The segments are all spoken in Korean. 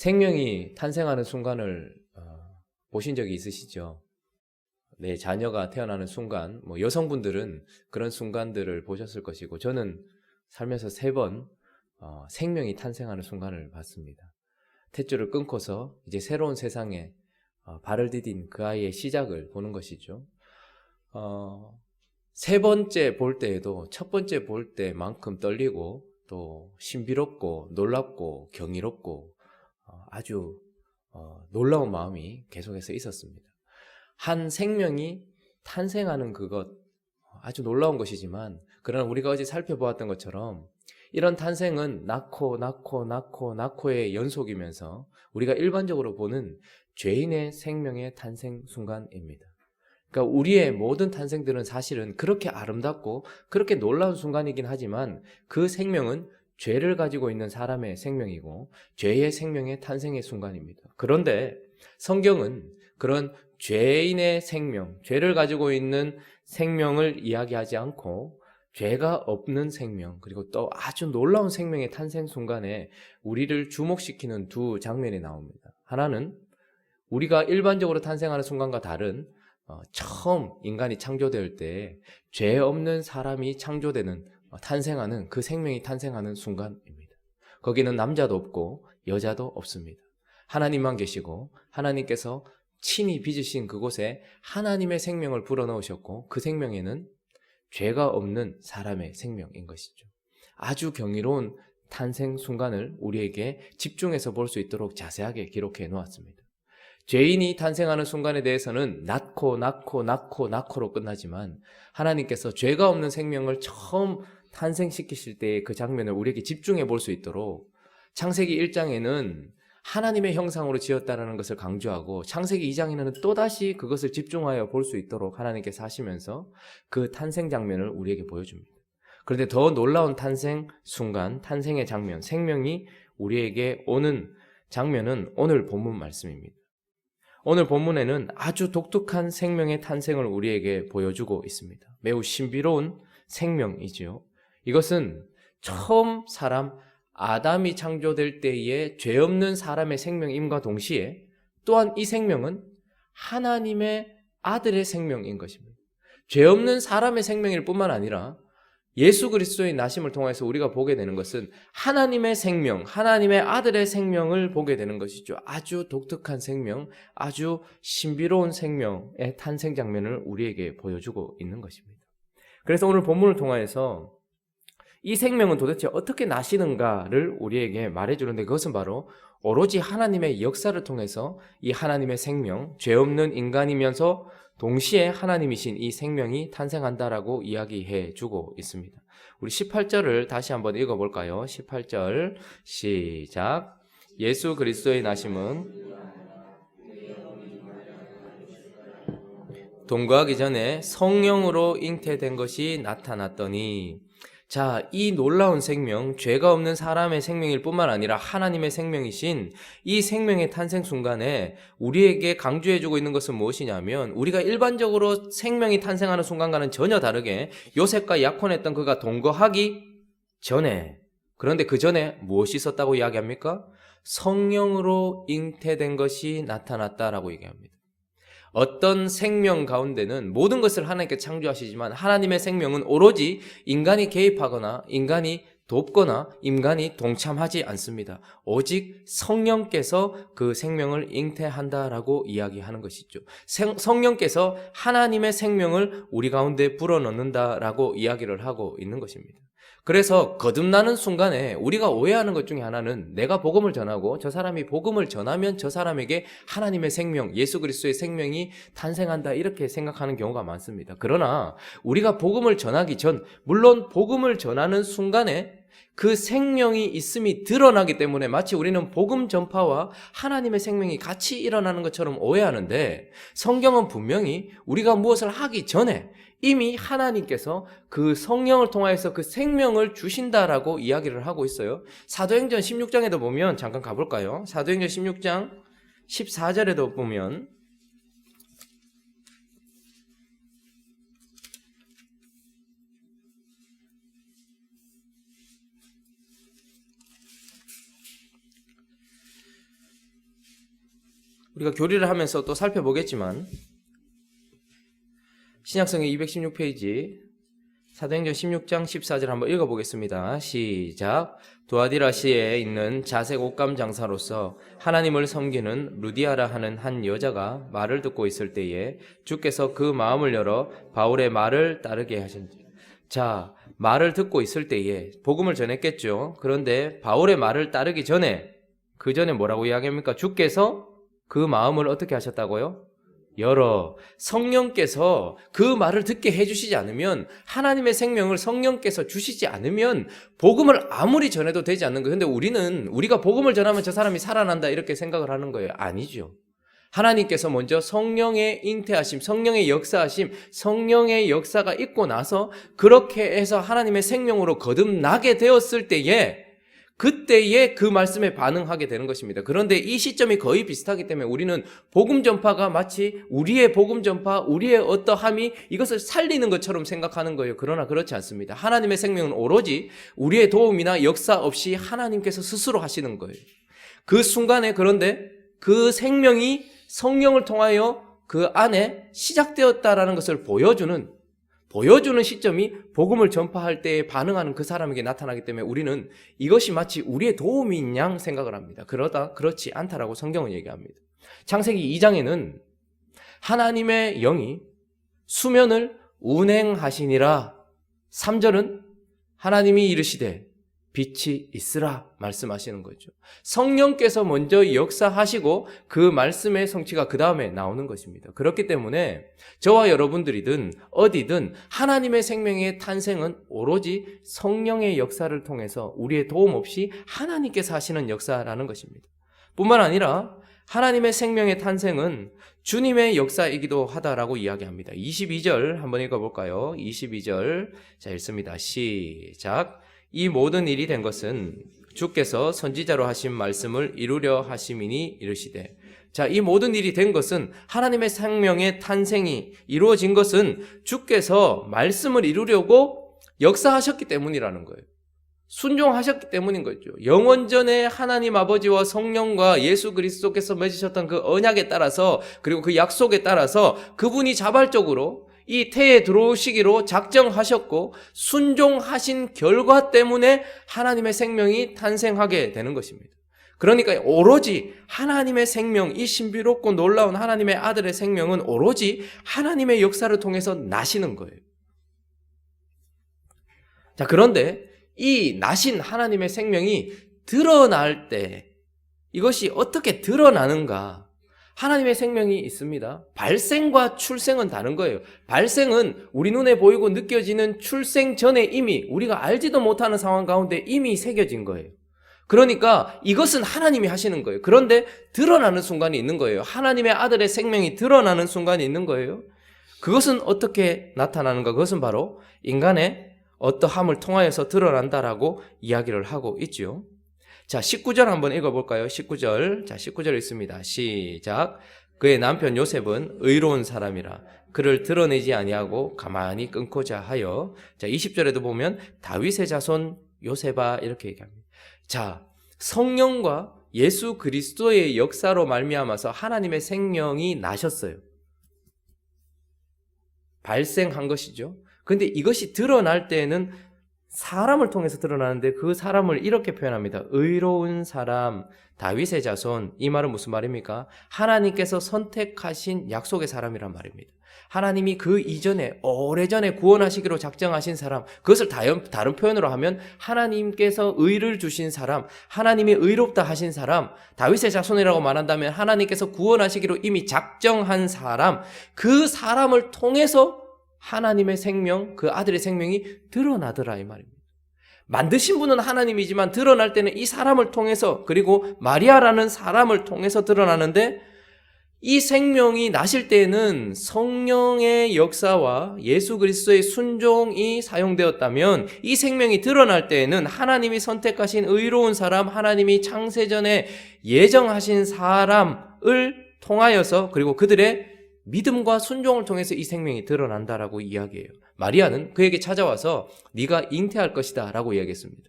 생명이 탄생하는 순간을 보신 적이 있으시죠? 내 자녀가 태어나는 순간, 여성분들은 그런 순간들을 보셨을 것이고, 저는 살면서 3번 생명이 탄생하는 순간을 봤습니다. 탯줄을 끊고서 이제 새로운 세상에 발을 디딘 그 아이의 시작을 보는 것이죠. 3번째 볼 때에도 첫 번째 볼 때만큼 떨리고 또 신비롭고 놀랍고 경이롭고 아주 놀라운 마음이 계속해서 있었습니다. 한 생명이 탄생하는 그것 아주 놀라운 것이지만, 그러나 우리가 어제 살펴보았던 것처럼 이런 탄생은 낳고의 연속이면서 우리가 일반적으로 보는 죄인의 생명의 탄생 순간입니다. 그러니까 우리의 모든 탄생들은 사실은 그렇게 아름답고 그렇게 놀라운 순간이긴 하지만, 그 생명은 죄를 가지고 있는 사람의 생명이고 죄의 생명의 탄생의 순간입니다. 그런데 성경은 그런 죄인의 생명, 죄를 가지고 있는 생명을 이야기하지 않고 죄가 없는 생명, 그리고 또 아주 놀라운 생명의 탄생 순간에 우리를 주목시키는 두 장면이 나옵니다. 하나는 우리가 일반적으로 탄생하는 순간과 다른 처음 인간이 창조될 때 죄 없는 사람이 창조되는, 탄생하는, 그 생명이 탄생하는 순간입니다. 거기는 남자도 없고 여자도 없습니다. 하나님만 계시고 하나님께서 친히 빚으신 그곳에 하나님의 생명을 불어넣으셨고, 그 생명에는 죄가 없는 사람의 생명인 것이죠. 아주 경이로운 탄생 순간을 우리에게 집중해서 볼 수 있도록 자세하게 기록해 놓았습니다. 죄인이 탄생하는 순간에 대해서는 낳고로 끝나지만, 하나님께서 죄가 없는 생명을 처음 탄생시키실 때의 그 장면을 우리에게 집중해 볼 수 있도록 창세기 1장에는 하나님의 형상으로 지었다는 것을 강조하고, 창세기 2장에는 또다시 그것을 집중하여 볼 수 있도록 하나님께서 하시면서 그 탄생 장면을 우리에게 보여줍니다. 그런데 더 놀라운 탄생 순간, 탄생의 장면, 생명이 우리에게 오는 장면은 오늘 본문 말씀입니다. 오늘 본문에는 아주 독특한 생명의 탄생을 우리에게 보여주고 있습니다. 매우 신비로운 생명이지요. 이것은 처음 사람 아담이 창조될 때의 죄 없는 사람의 생명임과 동시에 또한 이 생명은 하나님의 아들의 생명인 것입니다. 죄 없는 사람의 생명일 뿐만 아니라 예수 그리스도의 나심을 통해서 우리가 보게 되는 것은 하나님의 생명, 하나님의 아들의 생명을 보게 되는 것이죠. 아주 독특한 생명, 아주 신비로운 생명의 탄생 장면을 우리에게 보여주고 있는 것입니다. 그래서 오늘 본문을 통해서 이 생명은 도대체 어떻게 나시는가를 우리에게 말해주는데, 그것은 바로 오로지 하나님의 역사를 통해서 이 하나님의 생명, 죄 없는 인간이면서 동시에 하나님이신 이 생명이 탄생한다라고 이야기해 주고 있습니다. 우리 18절을 다시 한번 읽어볼까요? 18절 시작. 예수 그리스도의 나심은 동거하기 전에 성령으로 잉태된 것이 나타났더니, 자, 이 놀라운 생명, 죄가 없는 사람의 생명일 뿐만 아니라 하나님의 생명이신 이 생명의 탄생 순간에 우리에게 강조해주고 있는 것은 무엇이냐면, 우리가 일반적으로 생명이 탄생하는 순간과는 전혀 다르게 요셉과 약혼했던 그가 동거하기 전에, 그런데 그 전에 무엇이 있었다고 이야기합니까? 성령으로 잉태된 것이 나타났다라고 얘기합니다. 어떤 생명 가운데는 모든 것을 하나님께 창조하시지만 하나님의 생명은 오로지 인간이 개입하거나 인간이 돕거나 인간이 동참하지 않습니다. 오직 성령께서 그 생명을 잉태한다라고 이야기하는 것이죠. 성령께서 하나님의 생명을 우리 가운데 불어넣는다라고 이야기를 하고 있는 것입니다. 그래서 거듭나는 순간에 우리가 오해하는 것 중에 하나는, 내가 복음을 전하고 저 사람이 복음을 전하면 저 사람에게 하나님의 생명, 예수 그리스도의 생명이 탄생한다, 이렇게 생각하는 경우가 많습니다. 그러나 우리가 복음을 전하기 전, 물론 복음을 전하는 순간에 그 생명이 있음이 드러나기 때문에 마치 우리는 복음 전파와 하나님의 생명이 같이 일어나는 것처럼 오해하는데, 성경은 분명히 우리가 무엇을 하기 전에 이미 하나님께서 그 성령을 통하여서 그 생명을 주신다라고 이야기를 하고 있어요. 사도행전 16장에도 보면, 잠깐 가볼까요? 사도행전 16장 14절에도 보면, 우리가 교리를 하면서 또 살펴보겠지만 신약성경 216페이지 사도행전 16장 14절 한번 읽어보겠습니다. 시작. 두아디라시에 있는 자색 옷감 장사로서 하나님을 섬기는 루디아라 하는 한 여자가 말을 듣고 있을 때에 주께서 그 마음을 열어 바울의 말을 따르게 하신지. 자, 말을 듣고 있을 때에 복음을 전했겠죠. 그런데 바울의 말을 따르기 전에, 그 전에 뭐라고 이야기합니까? 주께서 그 마음을 어떻게 하셨다고요? 열어. 성령께서 그 말을 듣게 해주시지 않으면, 하나님의 생명을 성령께서 주시지 않으면 복음을 아무리 전해도 되지 않는 거예요. 근데 우리가 복음을 전하면 저 사람이 살아난다 이렇게 생각을 하는 거예요. 아니죠. 하나님께서 먼저 성령의 잉태하심, 성령의 역사하심, 성령의 역사가 있고 나서 그렇게 해서 하나님의 생명으로 거듭나게 되었을 때에, 그때에 그 말씀에 반응하게 되는 것입니다. 그런데 이 시점이 거의 비슷하기 때문에 우리는 복음 전파가 마치 우리의 복음 전파, 우리의 어떠함이 이것을 살리는 것처럼 생각하는 거예요. 그러나 그렇지 않습니다. 하나님의 생명은 오로지 우리의 도움이나 역사 없이 하나님께서 스스로 하시는 거예요. 그 순간에, 그런데 그 생명이 성령을 통하여 그 안에 시작되었다라는 것을 보여주는 시점이 복음을 전파할 때에 반응하는 그 사람에게 나타나기 때문에 우리는 이것이 마치 우리의 도움인 양 생각을 합니다. 그렇지 않다라고 성경은 얘기합니다. 창세기 2장에는 하나님의 영이 수면을 운행하시니라. 3절은 하나님이 이르시되 빛이 있으라 말씀하시는 거죠. 성령께서 먼저 역사하시고 그 말씀의 성취가 그 다음에 나오는 것입니다. 그렇기 때문에 저와 여러분들이든 어디든 하나님의 생명의 탄생은 오로지 성령의 역사를 통해서 우리의 도움 없이 하나님께서 하시는 역사라는 것입니다. 뿐만 아니라 하나님의 생명의 탄생은 주님의 역사이기도 하다라고 이야기합니다. 22절 한번 읽어볼까요? 22절 자 읽습니다. 시작. 이 모든 일이 된 것은 주께서 선지자로 하신 말씀을 이루려 하심이니 이르시되. 자, 이 모든 일이 된 것은, 하나님의 생명의 탄생이 이루어진 것은 주께서 말씀을 이루려고 역사하셨기 때문이라는 거예요. 순종하셨기 때문인 거죠. 영원전에 하나님 아버지와 성령과 예수 그리스도께서 맺으셨던 그 언약에 따라서, 그리고 그 약속에 따라서 그분이 자발적으로 이 태에 들어오시기로 작정하셨고 순종하신 결과 때문에 하나님의 생명이 탄생하게 되는 것입니다. 그러니까 오로지 하나님의 생명, 이 신비롭고 놀라운 하나님의 아들의 생명은 오로지 하나님의 역사를 통해서 나시는 거예요. 자, 그런데 이 나신 하나님의 생명이 드러날 때 이것이 어떻게 드러나는가? 하나님의 생명이 있습니다. 발생과 출생은 다른 거예요. 발생은 우리 눈에 보이고 느껴지는 출생 전에 이미 우리가 알지도 못하는 상황 가운데 이미 새겨진 거예요. 그러니까 이것은 하나님이 하시는 거예요. 그런데 드러나는 순간이 있는 거예요. 하나님의 아들의 생명이 드러나는 순간이 있는 거예요. 그것은 어떻게 나타나는가? 그것은 바로 인간의 어떠함을 통하여서 드러난다라고 이야기를 하고 있죠. 자, 19절 한번 읽어볼까요? 19절. 자, 19절 읽습니다. 시작. 그의 남편 요셉은 의로운 사람이라 그를 드러내지 아니하고 가만히 끊고자 하여. 자, 20절에도 보면 다윗의 자손 요셉아 이렇게 얘기합니다. 자, 성령과 예수 그리스도의 역사로 말미암아서 하나님의 생명이 나셨어요. 발생한 것이죠. 근데 이것이 드러날 때에는 사람을 통해서 드러나는데 그 사람을 이렇게 표현합니다. 의로운 사람, 다윗의 자손. 이 말은 무슨 말입니까? 하나님께서 선택하신 약속의 사람이란 말입니다. 하나님이 그 이전에 오래전에 구원하시기로 작정하신 사람, 그것을 다른 표현으로 하면 하나님께서 의를 주신 사람, 하나님이 의롭다 하신 사람, 다윗의 자손이라고 말한다면 하나님께서 구원하시기로 이미 작정한 사람, 그 사람을 통해서 하나님의 생명, 그 아들의 생명이 드러나더라 이 말입니다. 만드신 분은 하나님이지만 드러날 때는 이 사람을 통해서, 그리고 마리아라는 사람을 통해서 드러나는데, 이 생명이 나실 때에는 성령의 역사와 예수 그리스도의 순종이 사용되었다면, 이 생명이 드러날 때에는 하나님이 선택하신 의로운 사람, 하나님이 창세전에 예정하신 사람을 통하여서, 그리고 그들의 믿음과 순종을 통해서 이 생명이 드러난다라고 이야기해요. 마리아는 그에게 찾아와서 네가 잉태할 것이다 라고 이야기했습니다.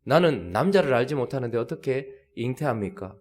나는 남자를 알지 못하는데 어떻게 잉태합니까?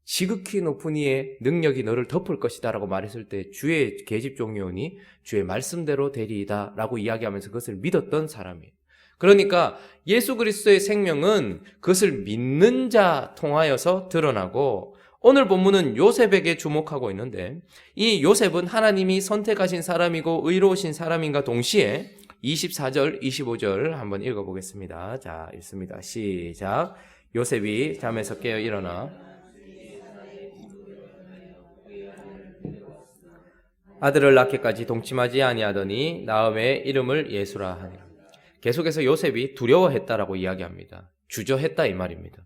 지극히 높은 이의 능력이 너를 덮을 것이다 라고 말했을 때 주의 계집종이오니 주의 말씀대로 되리이다 라고 이야기하면서 그것을 믿었던 사람이에요. 그러니까 예수 그리스도의 생명은 그것을 믿는 자 통하여서 드러나고, 오늘 본문은 요셉에게 주목하고 있는데 이 요셉은 하나님이 선택하신 사람이고 의로우신 사람인가 동시에 24절, 25절 한번 읽어보겠습니다. 자, 읽습니다. 시작. 요셉이 잠에서 깨어 일어나 아들을 낳기까지 동침하지 아니하더니 나음의 이름을 예수라 하니라. 계속해서 요셉이 두려워했다라고 이야기합니다. 주저했다 이 말입니다.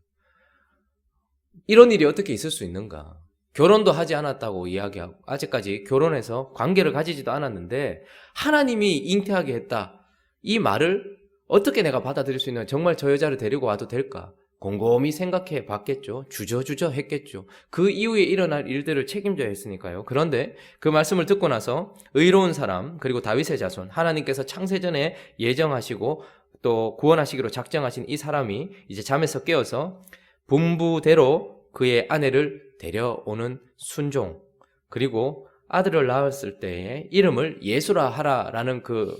이런 일이 어떻게 있을 수 있는가? 결혼도 하지 않았다고 이야기하고 아직까지 결혼해서 관계를 가지지도 않았는데 하나님이 잉태하게 했다. 이 말을 어떻게 내가 받아들일 수 있는, 정말 저 여자를 데리고 와도 될까? 곰곰이 생각해 봤겠죠. 주저주저 했겠죠. 그 이후에 일어날 일들을 책임져야 했으니까요. 그런데 그 말씀을 듣고 나서 의로운 사람, 그리고 다윗의 자손, 하나님께서 창세전에 예정하시고 또 구원하시기로 작정하신 이 사람이 이제 잠에서 깨어서 분부대로 그의 아내를 데려오는 순종, 그리고 아들을 낳았을 때에 이름을 예수라 하라라는 그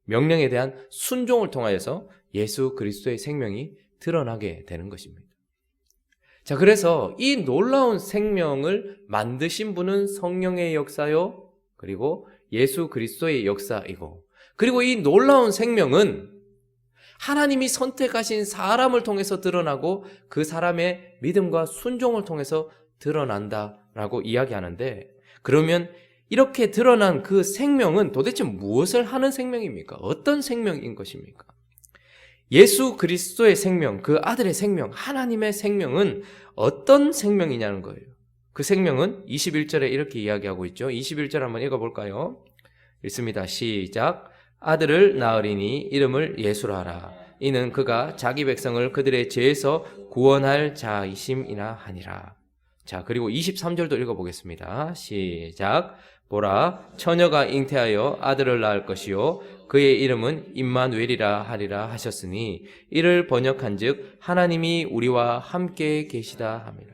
명령에 대한 순종을 통하여서 예수 그리스도의 생명이 드러나게 되는 것입니다. 자, 그래서 이 놀라운 생명을 만드신 분은 성령의 역사요, 그리고 예수 그리스도의 역사이고, 그리고 이 놀라운 생명은 하나님이 선택하신 사람을 통해서 드러나고 그 사람의 믿음과 순종을 통해서 드러난다라고 이야기하는데, 그러면 이렇게 드러난 그 생명은 도대체 무엇을 하는 생명입니까? 어떤 생명인 것입니까? 예수 그리스도의 생명, 그 아들의 생명, 하나님의 생명은 어떤 생명이냐는 거예요. 그 생명은 21절에 이렇게 이야기하고 있죠. 21절 한번 읽어볼까요? 읽습니다. 시작. 아들을 낳으리니 이름을 예수라 하라. 이는 그가 자기 백성을 그들의 죄에서 구원할 자이심이나 하니라. 자, 그리고 23절도 읽어보겠습니다. 시작. 보라, 처녀가 잉태하여 아들을 낳을 것이요 그의 이름은 임마누엘이라 하리라 하셨으니 이를 번역한즉 하나님이 우리와 함께 계시다 함이라.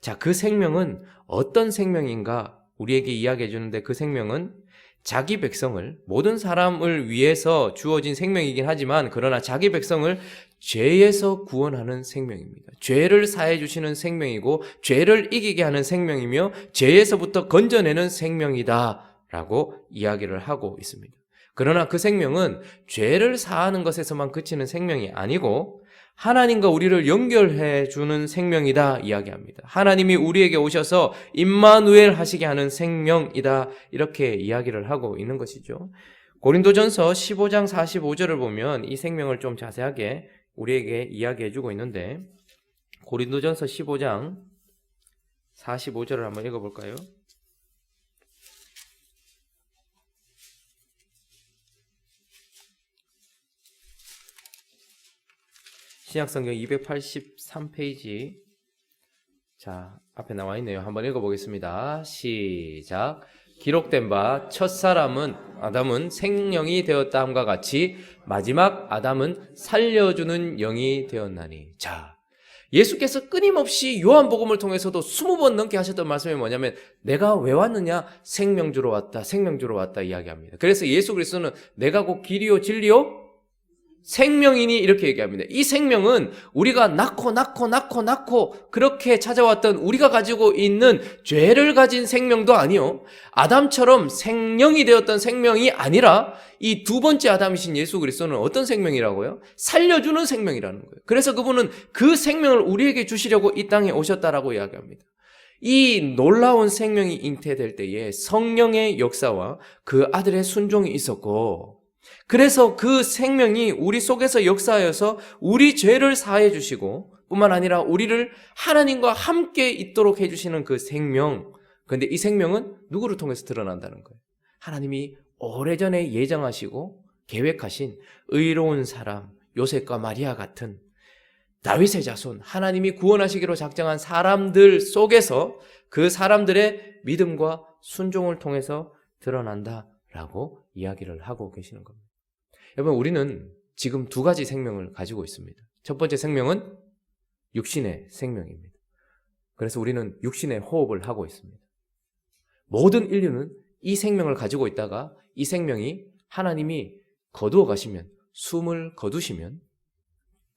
자, 그 생명은 어떤 생명인가 우리에게 이야기해 주는데, 그 생명은 자기 백성을, 모든 사람을 위해서 주어진 생명이긴 하지만 그러나 자기 백성을 죄에서 구원하는 생명입니다. 죄를 사해 주시는 생명이고 죄를 이기게 하는 생명이며 죄에서부터 건져내는 생명이다 라고 이야기를 하고 있습니다. 그러나 그 생명은 죄를 사하는 것에서만 그치는 생명이 아니고 하나님과 우리를 연결해 주는 생명이다 이야기합니다. 하나님이 우리에게 오셔서 임마누엘 하시게 하는 생명이다, 이렇게 이야기를 하고 있는 것이죠. 고린도전서 15장 45절을 보면 이 생명을 좀 자세하게 우리에게 이야기해 주고 있는데, 고린도전서 15장 45절을 한번 읽어볼까요? 신약성경 283페이지. 자, 앞에 나와 있네요. 한번 읽어보겠습니다. 시작. 기록된 바 첫사람은 아담은 생령이 되었다 함과 같이 마지막 아담은 살려주는 영이 되었나니. 자, 예수께서 끊임없이 요한복음을 통해서도 20번 넘게 하셨던 말씀이 뭐냐면, 내가 왜 왔느냐? 생명 주러 왔다, 생명 주러 왔다 이야기합니다. 그래서 예수 그리스도는 내가 곧 길이요 진리요 생명이니 이렇게 얘기합니다. 이 생명은 우리가 낳고 그렇게 찾아왔던, 우리가 가지고 있는 죄를 가진 생명도 아니요, 아담처럼 생령이 되었던 생명이 아니라 이 두 번째 아담이신 예수 그리스도는 어떤 생명이라고요? 살려주는 생명이라는 거예요. 그래서 그분은 그 생명을 우리에게 주시려고 이 땅에 오셨다라고 이야기합니다. 이 놀라운 생명이 잉태될 때에 성령의 역사와 그 아들의 순종이 있었고, 그래서 그 생명이 우리 속에서 역사하여서 우리 죄를 사해 주시고 뿐만 아니라 우리를 하나님과 함께 있도록 해주시는 그 생명. 그런데 이 생명은 누구를 통해서 드러난다는 거예요? 하나님이 오래전에 예정하시고 계획하신 의로운 사람, 요셉과 마리아 같은 다윗의 자손, 하나님이 구원하시기로 작정한 사람들 속에서 그 사람들의 믿음과 순종을 통해서 드러난다라고 이야기를 하고 계시는 겁니다. 여러분, 우리는 지금 두 가지 생명을 가지고 있습니다. 첫 번째 생명은 육신의 생명입니다. 그래서 우리는 육신의 호흡을 하고 있습니다. 모든 인류는 이 생명을 가지고 있다가 이 생명이 하나님이 거두어 가시면, 숨을 거두시면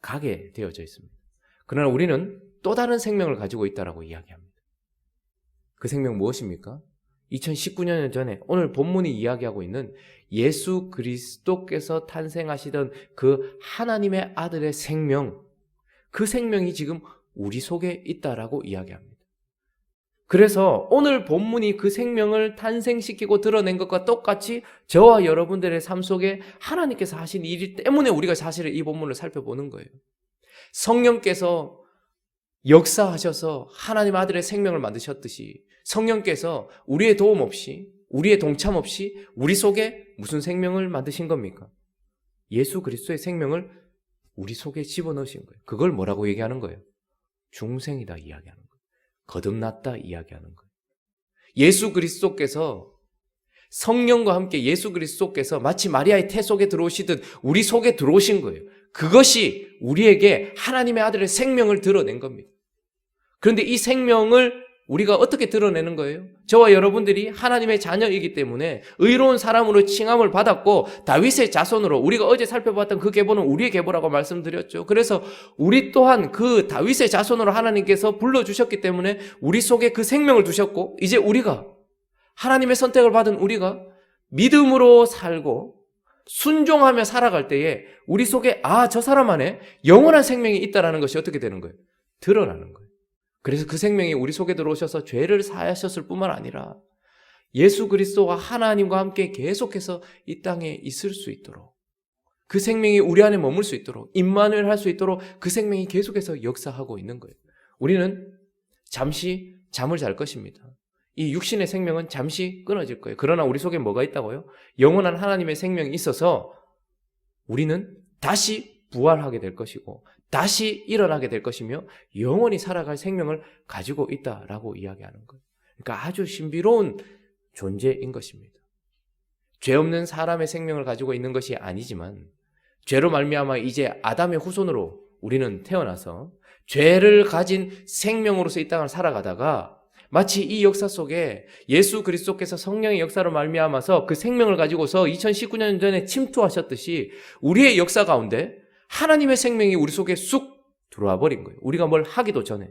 가게 되어져 있습니다. 그러나 우리는 또 다른 생명을 가지고 있다라고 이야기합니다. 그 생명 무엇입니까? 2019년 전에 오늘 본문이 이야기하고 있는 예수 그리스도께서 탄생하시던 그 하나님의 아들의 생명, 그 생명이 지금 우리 속에 있다라고 이야기합니다. 그래서 오늘 본문이 그 생명을 탄생시키고 드러낸 것과 똑같이 저와 여러분들의 삶 속에 하나님께서 하신 일이 때문에 우리가 사실은 이 본문을 살펴보는 거예요. 성령께서 역사하셔서 하나님 아들의 생명을 만드셨듯이 성령께서 우리의 도움 없이, 우리의 동참 없이 우리 속에 무슨 생명을 만드신 겁니까? 예수 그리스도의 생명을 우리 속에 집어넣으신 거예요. 그걸 뭐라고 얘기하는 거예요? 중생이다 이야기하는 거예요. 거듭났다 이야기하는 거예요. 예수 그리스도께서 성령과 함께 예수 그리스도께서 마치 마리아의 태 속에 들어오시듯 우리 속에 들어오신 거예요. 그것이 우리에게 하나님의 아들의 생명을 드러낸 겁니다. 그런데 이 생명을 우리가 어떻게 드러내는 거예요? 저와 여러분들이 하나님의 자녀이기 때문에 의로운 사람으로 칭함을 받았고 다윗의 자손으로, 우리가 어제 살펴봤던 그 계보는 우리의 계보라고 말씀드렸죠. 그래서 우리 또한 그 다윗의 자손으로 하나님께서 불러주셨기 때문에 우리 속에 그 생명을 두셨고, 이제 우리가 하나님의 선택을 받은 우리가 믿음으로 살고 순종하며 살아갈 때에 우리 속에 저 사람 안에 영원한 생명이 있다는 것이 어떻게 되는 거예요? 드러나는 거예요. 그래서 그 생명이 우리 속에 들어오셔서 죄를 사하셨을 뿐만 아니라 예수 그리스도와 하나님과 함께 계속해서 이 땅에 있을 수 있도록, 그 생명이 우리 안에 머물 수 있도록, 임마누엘 할 수 있도록 그 생명이 계속해서 역사하고 있는 거예요. 우리는 잠시 잠을 잘 것입니다. 이 육신의 생명은 잠시 끊어질 거예요. 그러나 우리 속에 뭐가 있다고요? 영원한 하나님의 생명이 있어서 우리는 다시 부활하게 될 것이고 다시 일어나게 될 것이며 영원히 살아갈 생명을 가지고 있다라고 이야기하는 거예요. 그러니까 아주 신비로운 존재인 것입니다. 죄 없는 사람의 생명을 가지고 있는 것이 아니지만 죄로 말미암아 이제 아담의 후손으로 우리는 태어나서 죄를 가진 생명으로서 이 땅을 살아가다가 마치 이 역사 속에 예수 그리스도께서 성령의 역사로 말미암아서 그 생명을 가지고서 2019년 전에 침투하셨듯이 우리의 역사 가운데 하나님의 생명이 우리 속에 쑥 들어와 버린 거예요. 우리가 뭘 하기도 전에.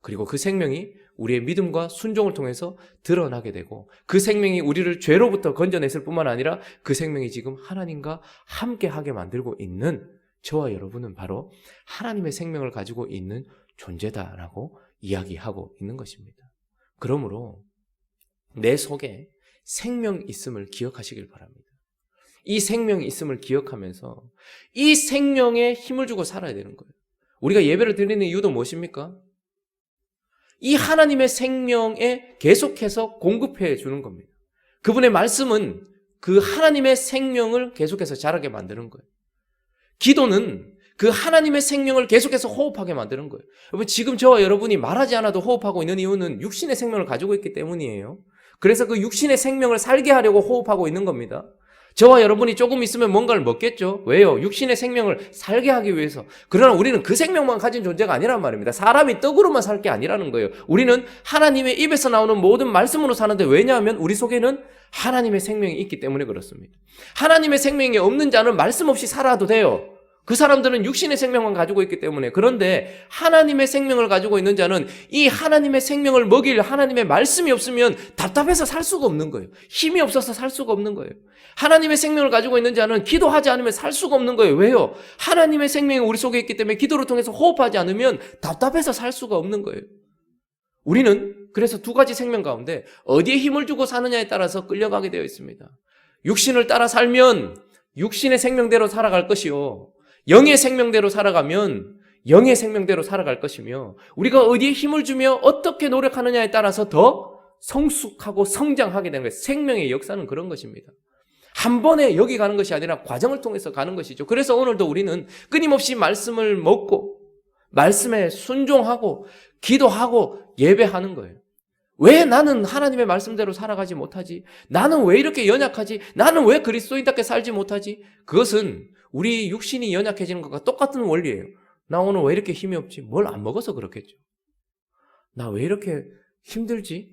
그리고 그 생명이 우리의 믿음과 순종을 통해서 드러나게 되고 그 생명이 우리를 죄로부터 건져냈을 뿐만 아니라 그 생명이 지금 하나님과 함께하게 만들고 있는 저와 여러분은 바로 하나님의 생명을 가지고 있는 존재다라고 이야기하고 있는 것입니다. 그러므로 내 속에 생명이 있음을 기억하시길 바랍니다. 이 생명이 있음을 기억하면서 이 생명에 힘을 주고 살아야 되는 거예요. 우리가 예배를 드리는 이유도 무엇입니까? 이 하나님의 생명에 계속해서 공급해 주는 겁니다. 그분의 말씀은 그 하나님의 생명을 계속해서 자라게 만드는 거예요. 기도는 그 하나님의 생명을 계속해서 호흡하게 만드는 거예요. 여러분, 지금 저와 여러분이 말하지 않아도 호흡하고 있는 이유는 육신의 생명을 가지고 있기 때문이에요. 그래서 그 육신의 생명을 살게 하려고 호흡하고 있는 겁니다. 저와 여러분이 조금 있으면 뭔가를 먹겠죠? 왜요? 육신의 생명을 살게 하기 위해서. 그러나 우리는 그 생명만 가진 존재가 아니란 말입니다. 사람이 떡으로만 살 게 아니라는 거예요. 우리는 하나님의 입에서 나오는 모든 말씀으로 사는데, 왜냐하면 우리 속에는 하나님의 생명이 있기 때문에 그렇습니다. 하나님의 생명이 없는 자는 말씀 없이 살아도 돼요. 그 사람들은 육신의 생명만 가지고 있기 때문에. 그런데 하나님의 생명을 가지고 있는 자는 이 하나님의 생명을 먹일 하나님의 말씀이 없으면 답답해서 살 수가 없는 거예요. 힘이 없어서 살 수가 없는 거예요. 하나님의 생명을 가지고 있는 자는 기도하지 않으면 살 수가 없는 거예요. 왜요? 하나님의 생명이 우리 속에 있기 때문에 기도를 통해서 호흡하지 않으면 답답해서 살 수가 없는 거예요. 우리는 그래서 두 가지 생명 가운데 어디에 힘을 주고 사느냐에 따라서 끌려가게 되어 있습니다. 육신을 따라 살면 육신의 생명대로 살아갈 것이요, 영의 생명대로 살아가면 영의 생명대로 살아갈 것이며, 우리가 어디에 힘을 주며 어떻게 노력하느냐에 따라서 더 성숙하고 성장하게 되는 거예요. 생명의 역사는 그런 것입니다. 한 번에 여기 가는 것이 아니라 과정을 통해서 가는 것이죠. 그래서 오늘도 우리는 끊임없이 말씀을 먹고 말씀에 순종하고 기도하고 예배하는 거예요. 왜 나는 하나님의 말씀대로 살아가지 못하지? 나는 왜 이렇게 연약하지? 나는 왜 그리스도인답게 살지 못하지? 그것은 우리 육신이 연약해지는 것과 똑같은 원리예요. 나 오늘 왜 이렇게 힘이 없지? 뭘 안 먹어서 그렇겠죠. 나 왜 이렇게 힘들지?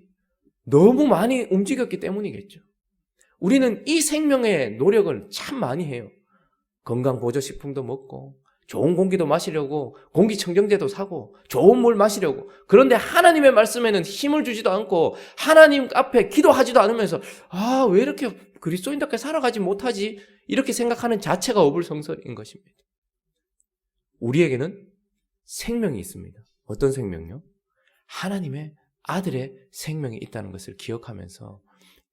너무 많이 움직였기 때문이겠죠. 우리는 이 생명의 노력을 참 많이 해요. 건강보조식품도 먹고 좋은 공기도 마시려고 공기청정제도 사고 좋은 물 마시려고. 그런데 하나님의 말씀에는 힘을 주지도 않고 하나님 앞에 기도하지도 않으면서 왜 이렇게 그리스도인답게 살아가지 못하지? 이렇게 생각하는 자체가 어불성설인 것입니다. 우리에게는 생명이 있습니다. 어떤 생명요? 하나님의 아들의 생명이 있다는 것을 기억하면서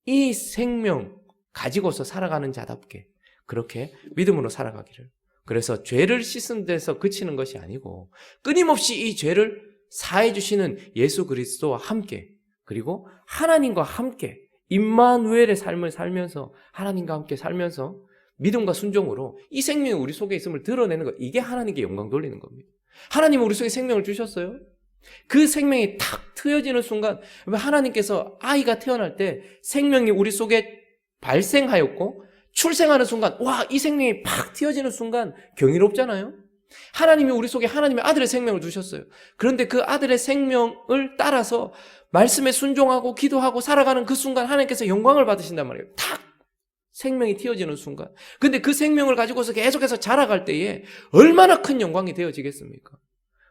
이 생명 가지고서 살아가는 자답게 그렇게 믿음으로 살아가기를. 그래서 죄를 씻은 데서 그치는 것이 아니고 끊임없이 이 죄를 사해 주시는 예수 그리스도와 함께, 그리고 하나님과 함께 임마누엘의 삶을 살면서 하나님과 함께 살면서 믿음과 순종으로 이 생명이 우리 속에 있음을 드러내는 것, 이게 하나님께 영광 돌리는 겁니다. 하나님은 우리 속에 생명을 주셨어요. 그 생명이 탁 트여지는 순간, 하나님께서 아이가 태어날 때 생명이 우리 속에 발생하였고 출생하는 순간, 이 생명이 팍 튀어지는 순간 경이롭잖아요. 하나님이 우리 속에 하나님의 아들의 생명을 주셨어요. 그런데 그 아들의 생명을 따라서 말씀에 순종하고 기도하고 살아가는 그 순간 하나님께서 영광을 받으신단 말이에요. 탁 생명이 튀어지는 순간. 근데 그 생명을 가지고서 계속해서 자라갈 때에 얼마나 큰 영광이 되어지겠습니까?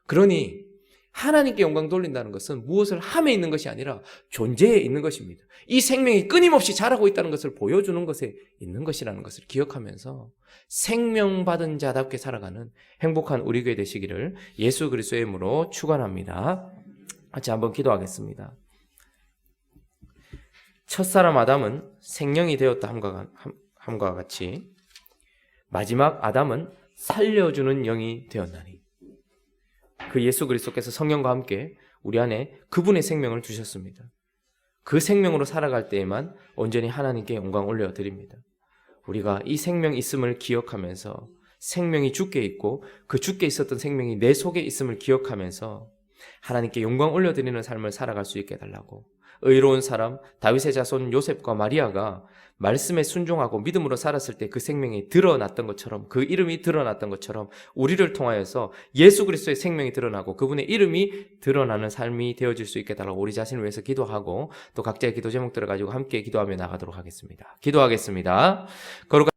그러니 하나님께 영광 돌린다는 것은 무엇을 함에 있는 것이 아니라 존재에 있는 것입니다. 이 생명이 끊임없이 자라고 있다는 것을 보여주는 것에 있는 것이라는 것을 기억하면서 생명받은 자답게 살아가는 행복한 우리 교회 되시기를 예수 그리스도의 이름으로 축원합니다. 같이 한번 기도하겠습니다. 첫사람 아담은 생명이 되었다 함과 같이 마지막 아담은 살려주는 영이 되었나니, 그 예수 그리스도께서 성령과 함께 우리 안에 그분의 생명을 주셨습니다. 그 생명으로 살아갈 때에만 온전히 하나님께 영광 올려드립니다. 우리가 이 생명 있음을 기억하면서 생명이 주께 있고 그 주께 있었던 생명이 내 속에 있음을 기억하면서 하나님께 영광 올려드리는 삶을 살아갈 수 있게 해달라고, 의로운 사람 다윗의 자손 요셉과 마리아가 말씀에 순종하고 믿음으로 살았을 때 그 생명이 드러났던 것처럼, 그 이름이 드러났던 것처럼 우리를 통하여서 예수 그리스도의 생명이 드러나고 그분의 이름이 드러나는 삶이 되어질 수 있게 해달라고 우리 자신을 위해서 기도하고 또 각자의 기도 제목들을 가지고 함께 기도하며 나가도록 하겠습니다. 기도하겠습니다. 거룩한